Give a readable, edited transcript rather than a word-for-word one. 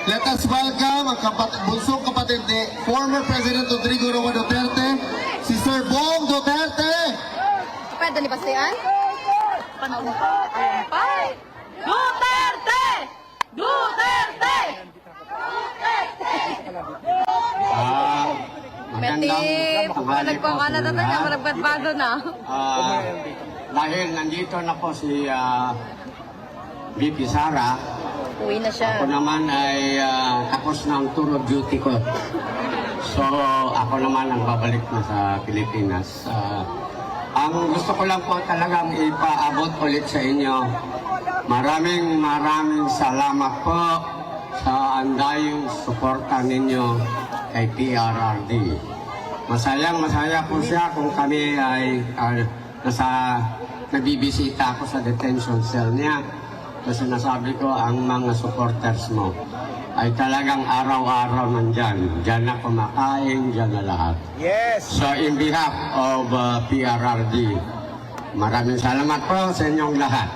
Let us welcome ang bunsong kapatid ni former President Rodrigo Roa Duterte, si Sir Bong Duterte. Pwede ni Bastian? Alumpay! Duterte! Duterte! Magandang tanghali po sa lahat. Maragpatpado na. Dahil nandito na po si VP Sara, Uwi na siya. ako naman ay tapos na ang tour of duty ko. So, ako naman ang babalik na sa Pilipinas. Ang gusto ko lang po talagang ipaabot ulit sa inyo. Maraming salamat po sa andayong suporta ninyo kay PRRD. Masaya po siya kung kami ay nagbibisita ako sa detention cell niya. Kasi nasabi ko, ang mga supporters mo ay talagang araw-araw nandyan. Diyan na kumakain, diyan na lahat. Yes! So in behalf of PRRD, maraming salamat po sa inyong lahat.